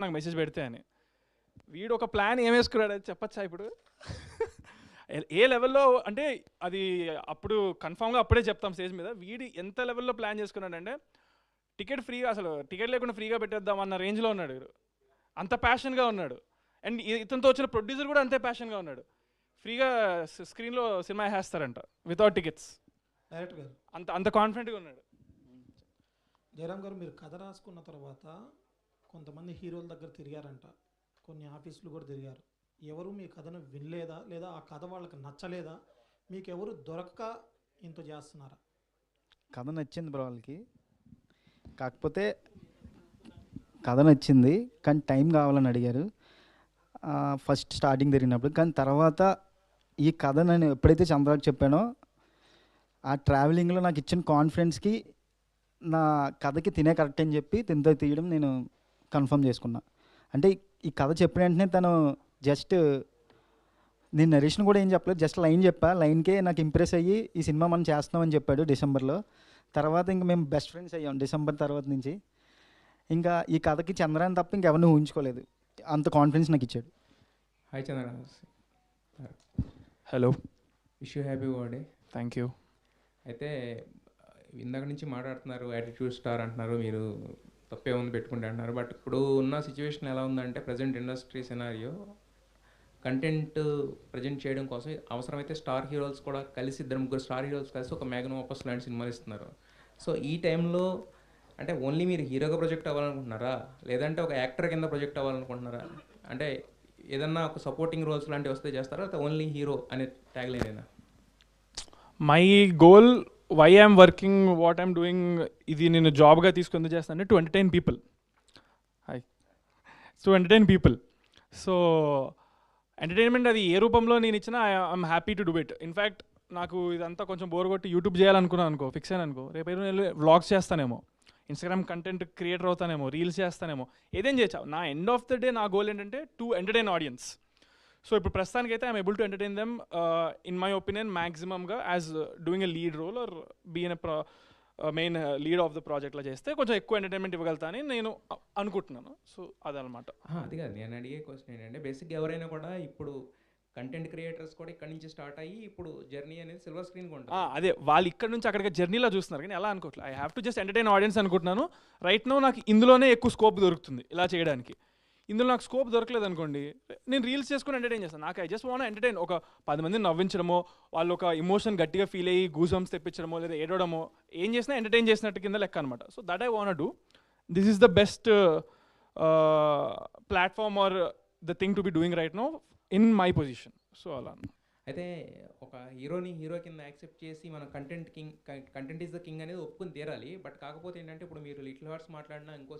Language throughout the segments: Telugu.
నాకు మెసేజ్ పెడితే అని. వీడు ఒక ప్లాన్ ఏం వేసుకున్నాడు అది చెప్పచ్చా ఇప్పుడు? ఏ లెవెల్లో అంటే అది అప్పుడు కన్ఫామ్గా అప్పుడే చెప్తాం స్టేజ్ మీద. వీడి ఎంత లెవెల్లో ప్లాన్ చేసుకున్నాడంటే టికెట్ ఫ్రీగా, అసలు టికెట్ లేకుండా ఫ్రీగా పెట్టేద్దాం అన్న రేంజ్లో ఉన్నాడు వీడు. అంత ప్యాషన్గా ఉన్నాడు. అండ్ ఇతనితో వచ్చిన ప్రొడ్యూసర్ కూడా అంతే ప్యాషన్గా ఉన్నాడు. ఫ్రీగా స్క్రీన్లో సినిమా వేస్తారంట వితౌట్ టికెట్స్. డైరెక్టర్ గారు అంత అంత కాన్ఫిడెంట్గా ఉన్నాడు. జయరామ్ గారు, మీరు కథ రాసుకున్న తర్వాత కొంతమంది హీరోల దగ్గర తిరిగారంట, కొన్ని ఆఫీసులు కూడా తిరిగారు. ఎవరు మీ కథను వినలేదా, లేదా ఆ కథ వాళ్ళకి నచ్చలేదా, మీకు ఎవరు దొరక్క ఇంత చేస్తున్నారా? కథ నచ్చింది బ్రో వాళ్ళకి, కాకపోతే కథ నచ్చింది కానీ టైం కావాలని అడిగారు ఫస్ట్ స్టార్టింగ్ జరిగినప్పుడు. కానీ తర్వాత ఈ కథ నేను ఎప్పుడైతే చంద్రాకి చెప్పానో ఆ ట్రావెలింగ్లో నాకు ఇచ్చిన కాన్ఫిడెన్స్కి నా కథకి తినే కరెక్ట్ అని చెప్పి తినతో తీయడం నేను కన్ఫర్మ్ చేసుకున్నా. అంటే ఈ కథ చెప్పిన వెంటనే తను జస్ట్, నేను నరేషన్ కూడా ఏం చెప్పలేదు, జస్ట్ లైన్ చెప్పా, లైన్కే నాకు ఇంప్రెస్ అయ్యి ఈ సినిమా మనం చేస్తున్నామని చెప్పాడు డిసెంబర్లో. తర్వాత ఇంక మేము బెస్ట్ ఫ్రెండ్స్ అయ్యాం డిసెంబర్ తర్వాత నుంచి. ఇంకా ఈ కథకి చంద్రాన్ని తప్ప ఇంకెవరిని ఊహించుకోలేదు, అంత కాన్ఫిడెన్స్ నాకు ఇచ్చాడు. Hi Chandra. Hello, wish you happy birthday. Thank you. అయితే ఇందాక నుంచి మాట్లాడుతున్నారు, యాటిట్యూడ్ స్టార్ అంటున్నారు, మీరు తప్పే ఉంది పెట్టుకుంటే అంటున్నారు. బట్ ఇప్పుడు ఉన్న సిచ్యువేషన్ ఎలా ఉందంటే present industry scenario content present చేయడం కోసం అవసరమైతే స్టార్ హీరోస్ కూడా కలిసి, ఇద్దరు ముగ్గురు స్టార్ హీరోస్ కలిసి ఒక మ్యాగ్నమ్ ఆపస్ లాంటి సినిమాలు ఇస్తున్నారు. సో ఈ టైంలో అంటే ఓన్లీ మీరు హీరోగా ప్రొజెక్ట్ అవ్వాలనుకుంటున్నారా, లేదంటే ఒక యాక్టర్ కింద ప్రొజెక్ట్ అవ్వాలనుకుంటున్నారా? అంటే ఏదన్నా ఒక సపోర్టింగ్ రోల్స్ లాంటివి వస్తే చేస్తారా, లేకపోతే ఓన్లీ హీరో అనే tag line? My goal, why I'm working, what I'm doing, ఇది నేను జాబ్గా తీసుకొని చేస్తాను to entertain people. To entertain people. So entertainment అది ఏ రూపంలో నేను ఇచ్చినా I'm happy to do it. In fact నాకు ఇదంతా కొంచెం బోర్ కొట్టి యూట్యూబ్ చేయాలనుకున్నాను అనుకో, ఫిక్స్ అయ్యాను అనుకో, రేపు నేను వ్లాగ్స్ చేస్తానేమో, ఇన్స్టాగ్రామ్ కంటెంట్ క్రియేటర్ అవుతానేమో, రీల్స్ చేస్తానేమో, ఏదేం చేయొచ్చు. నా ఎండ్ ఆఫ్ ద డే నా గోల్ ఏంటంటే టు ఎంటర్టైన్ ఆడియన్స్. సో ఇప్పుడు ప్రస్తుతానికి అయితే I'm able to entertain them in my opinion మ్యాక్సిమమ్గా as doing a lead role or been a main lead of the ప్రాజెక్ట్లో చేస్తే కొంచెం ఎక్కువ ఎంటర్టైన్మెంట్ ఇవ్వగలుగుతా అని నేను అనుకుంటున్నాను. సో అదనమాట. అది కాదు నేను అడిగే క్వశ్చన్ ఏంటంటే, బేసిక్గా ఎవరైనా కూడా ఇప్పుడు కంటెంట్ క్రియేటర్స్ కూడా ఇక్కడ నుంచి స్టార్ట్ అయ్యి ఇప్పుడు జర్నీ అనేది సిల్వర్ స్క్రీన్ ఉంటుంది. అదే వాళ్ళు ఇక్కడ నుంచి అక్కడికి జర్నీలో చూస్తున్నారు, కానీ ఎలా అనుకోవట్లేదు. I have to just entertain audience అనుకుంటున్నాను. రైట్ నో నాకు ఇందులోనే ఎక్కువ స్కోప్ దొరుకుతుంది ఇలా చేయడానికి. ఇందులో నాకు స్కోప్ దొరకలేదు అనుకోండి, నేను రీల్స్ చేసుకుని ఎంటర్టైన్ చేస్తాను. నాకు ఐ జస్ట్ వాంట్ ఎంటర్టైన్, ఒక 10 మందిని నవ్వించడమో, వాళ్ళు ఒక ఇమోషన్ గట్టిగా ఫీల్ అయ్యి గూజంస్ తెప్పించడమో, లేదా ఏడవడమో, ఏం చేసినా ఎంటర్టైన్ చేసినట్టు కింద లెక్క అనమాట. So that I want do. This is the best platform or the thing to be doing right no in my position. So అలా. అయితే ఒక హీరోని హీరో కింద యాక్సెప్ట్ చేసి మనం కంటెంట్ ఈజ్ ద కింగ్ అనేది ఒప్పుకుని తీరాలి. బట్ కాకపోతే ఏంటంటే ఇప్పుడు మీరు లిటిల్ హార్ట్స్ మాట్లాడినా, ఇంకో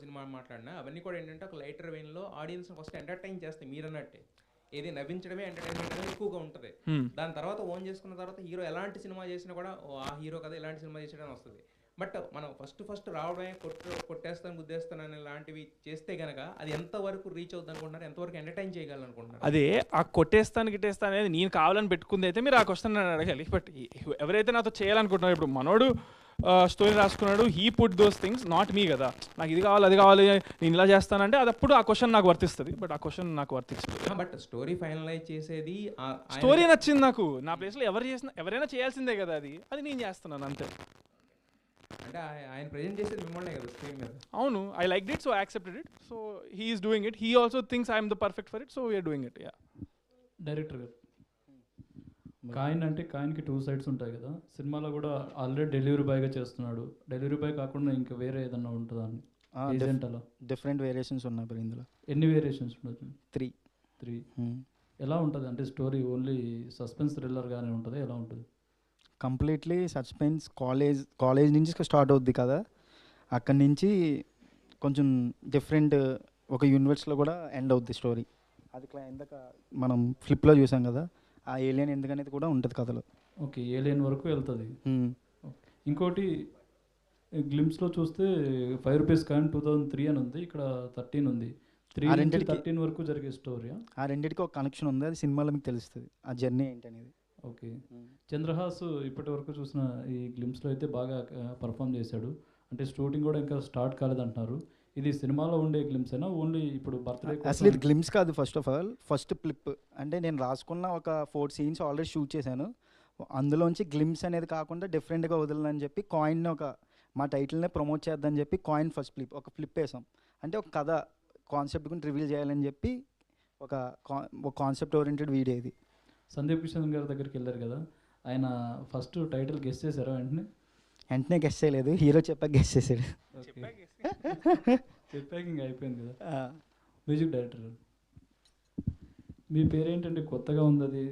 సినిమా మాట్లాడినా అవన్నీ కూడా ఏంటంటే ఒక లైటర్ వెయిన్లో ఆడియన్స్ ఫస్ట్ ఎంటర్టైన్ చేస్తాయి. మీరు అన్నట్టే ఏది నవ్వించడమే ఎంటర్టైన్మెంట్ అనేది ఎక్కువగా ఉంటుంది. దాని తర్వాత ఓన్ చేసుకున్న తర్వాత హీరో ఎలాంటి సినిమా చేసినా కూడా ఆ హీరో కదా ఎలాంటి సినిమా చేసాడని వస్తుంది. బట్ మనం ఫస్ట్ రావడమే కొట్టేస్తాను గుద్దేస్తాను అనే లాంటివి చేస్తే కనుక అది ఎంతవరకు రీచ్ అవుతుంది అనుకుంటున్నారు, ఎంతవరకు ఎంటర్టైన్ చేయగలనుకుంటున్నారు? అదే ఆ కొట్టేస్తాను గిట్టేస్తాను అనేది నేను కావాలని పెట్టుకుంది అయితే మీరు ఆ క్వశ్చన్ అడగాలి. బట్ ఎవరైతే నాతో చేయాలనుకుంటున్నారు, ఇప్పుడు మనోడు స్టోరీ రాసుకున్నాడు, he put those things, not me కదా. నాకు ఇది కావాలి అది కావాలి నేను ఇలా చేస్తానంటే అది అప్పుడు ఆ క్వశ్చన్ నాకు వర్తిస్తుంది. బట్ ఆ క్వశ్చన్ నాకు వర్తించదు. బట్ స్టోరీ ఫైనలైజ్ చేసేది, స్టోరీ నచ్చింది నాకు. నా ప్లేస్లో ఎవరైనా చేయాల్సిందే కదా, అది నేను చేస్తున్నాను అంతే. అంటే ఆయన ప్రెజెంట్ చేసేది మిమ్మల్ని కదా స్క్రీన్ మీద. అవును, I like it, so I accepted it. So he is doing it. He also thinks I'm the perfect for it, so we're doing it. Yeah. Director గారు, కాయిన్ అంటే కాయిన్కి 2 సైడ్స్ ఉంటాయి కదా. సినిమాలో కూడా ఆల్రెడీ డెలివరీ బాయ్గా చేస్తున్నాడు. డెలివరీ బాయ్ కాకుండా ఇంకా వేరే ఏదన్నా ఉంటుందా అని? ఏజెంట్ అలా డిఫరెంట్ వేరియేషన్స్ ఉన్నాయి మరి ఇందులో. ఎన్ని వేరియేషన్స్ ఉండొచ్చు? 3. ఎలా ఉంటుంది అంటే స్టోరీ ఓన్లీ సస్పెన్స్ థ్రిల్లర్గానే ఉంటుంది, ఎలా ఉంటుంది? Completely suspense. కాలేజ్ నుంచి స్టార్ట్ అవుద్ది కదా, అక్కడి నుంచి కొంచెం డిఫరెంట్ ఒక యూనివర్స్లో కూడా ఎండ్ అవుద్ది స్టోరీ. అది ఇందాక మనం ఫ్లిప్లో చూసాం కదా, ఆ ఏలియన్ ఎందుకనేది కూడా ఉంటుంది కథలో. ఓకే, ఏలియన్ వరకు వెళ్తుంది. ఇంకోటి గ్లిమ్స్లో చూస్తే ₹5 కాయిన్ 2003 అని ఉంది, ఇక్కడ 13 ఉంది. 3 నుంచి 13 వరకు జరిగే స్టోరీ. ఆ రెండింటికి ఒక కనెక్షన్ ఉంది, అది సినిమాలో మీకు తెలుస్తుంది ఆ జర్నీ ఏంటనేది. ఓకే. చంద్రహాస్ ఇప్పటి వరకు చూసిన ఈ గ్లిమ్స్లో అయితే బాగా పర్ఫామ్ చేశాడు. అంటే షూటింగ్ కూడా ఇంకా స్టార్ట్ కాలేదంటున్నారు. ఇది సినిమాలో ఉండే గ్లిమ్సేనా ఓన్లీ ఇప్పుడు బర్త్డే అసలు ఇది గ్లిమ్స్ కాదు. First of all first clip అంటే నేను రాసుకున్న ఒక 4 సీన్స్ ఆల్రెడీ షూట్ చేశాను. అందులోంచి గ్లిమ్స్ అనేది కాకుండా డిఫరెంట్గా వదలని చెప్పి కాయిన్ ఒక మా టైటిల్నే ప్రమోట్ చేద్దని చెప్పి కాయిన్ ఫస్ట్ ఫ్లిప్ వేసాం. అంటే ఒక కథ కాన్సెప్ట్ గురించి రివీల్ చేయాలని చెప్పి ఒక కాన్సెప్ట్ ఓరియంటెడ్ వీడియో ఇది. సందీప్ కిషన్ గారి దగ్గరికి వెళ్ళారు కదా, ఆయన ఫస్ట్ టైటిల్ గెస్ చేశారా వెంటనే గెస్ చేయలేదు, హీరో చెప్పాక గెస్ చేశాడు. చెప్పాక ఇంకా అయిపోయింది కదా. మ్యూజిక్ డైరెక్టర్ మీ పేరేంటంటే కొత్తగా ఉంది, అది